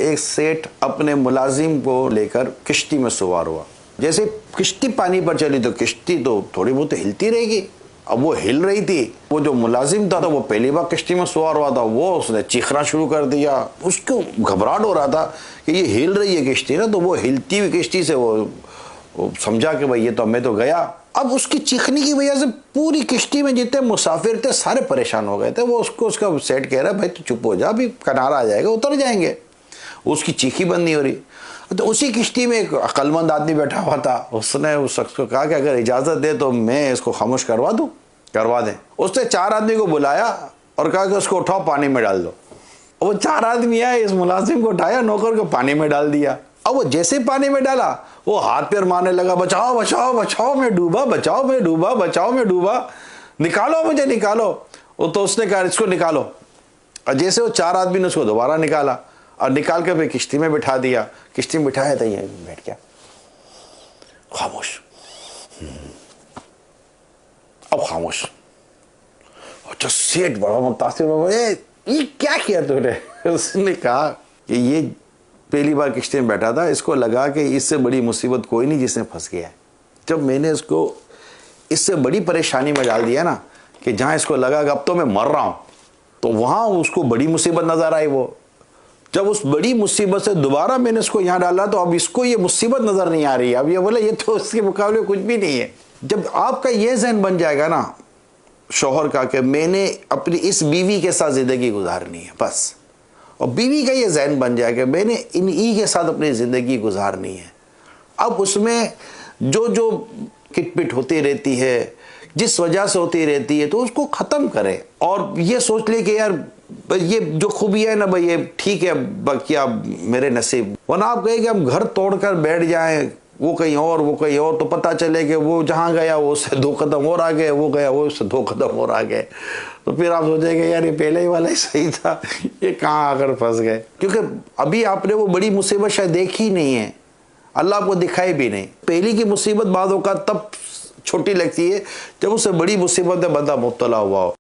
एक सेठ अपने मुलाजिम को लेकर किश्ती में सवार हुआ। जैसे किश्ती पानी पर चली तो किश्ती तो थोड़ी बहुत हिलती रहेगी। अब वो हिल रही थी, वो जो मुलाजिम था तो वो पहली बार किश्ती में सवार हुआ था, वो उसने चीखना शुरू कर दिया। उसको घबराहट हो रहा था कि ये हिल रही है किश्ती ना, तो वो हिलती हुई किश्ती से वो समझा कि भाई ये तो मैं तो गया। अब उसकी चीखने की वजह से पूरी किश्ती में जितने मुसाफिर थे सारे परेशान हो गए थे। वो उसका सेठ कह रहा है भाई तू चुप हो जा, अभी किनारा आ जाएगा, उतर जाएंगे। उसकी चीखी बंद नहीं हो रही। तो उसी किश्ती में एक अक्लमंद आदमी बैठा हुआ था। उसने उस शख्स को कहा कि अगर इजाज़त दे तो मैं इसको खामोश करवा दूँ, करवा दें। उसने 4 आदमी को बुलाया और कहा कि उसको उठाओ, पानी में डाल दो। वो 4 आदमी आए, इस मुलाजिम को उठाया, नौकर को पानी में डाल दिया। अब वो जैसे पानी में डाला वो हाथ पैर मारने लगा, बचाओ बचाओ बचाओ मैं डूबा, बचाओ मैं डूबा, बचाओ मैं डूबा, निकालो मुझे निकालो। वो तो उसने कहा इसको निकालो। और जैसे वो 4 आदमी ने उसको दोबारा निकाला और निकाल के फिर किश्ती में बिठा दिया। किश्ती में बिठाया था, ये बैठ गया खामोश। अब खामोश। अच्छा सेठ बड़ा मुतासिर हो गया, ये क्या किया तूने? उसने कहा कि ये पहली बार किश्ती में बैठा था, इसको लगा कि इससे बड़ी मुसीबत कोई नहीं जिसने फंस गया है। जब मैंने इसको इससे बड़ी परेशानी में डाल दिया ना कि जहाँ इसको लगा कि अब तो मैं मर रहा हूँ, तो वहाँ उसको बड़ी मुसीबत नज़र आई। वो जब उस बड़ी मुसीबत से दोबारा मैंने इसको यहाँ डाला तो अब इसको ये मुसीबत नज़र नहीं आ रही है। अब ये बोला ये तो उसके मुकाबले कुछ भी नहीं है। जब आपका ये जहन बन जाएगा ना शौहर का कि मैंने अपनी इस बीवी के साथ ज़िंदगी गुजारनी है बस, और बीवी का ये जहन बन जाएगा मैंने इन्हीं के साथ अपनी ज़िंदगी गुजारनी है, अब उसमें जो जो किटपिट होती रहती है, जिस वजह से होती रहती है, तो उसको ख़त्म करें और ये सोच ले कि यार ये जो खूबी है ना भाई ये ठीक है, बाकी आप मेरे नसीब। वरना आप कहे कि हम घर तोड़कर बैठ जाएं, वो कहीं और वो कहीं और, तो पता चले कि वो जहाँ गया वो उससे 2 कदम और आ गए, वो गया वो उससे 2 कदम और आ गए, तो फिर आप सोचेंगे यार ये पहले ही वाला ही सही था, ये कहाँ आकर फंस गए। क्योंकि अभी आपने वो बड़ी मुसीबत शायद देखी नहीं है, अल्लाह आपको दिखाई भी नहीं। पहली की मुसीबत बाद का तब छोटी लगती है जब उससे बड़ी मुसीबत में बंदा मुब्तला हुआ हो।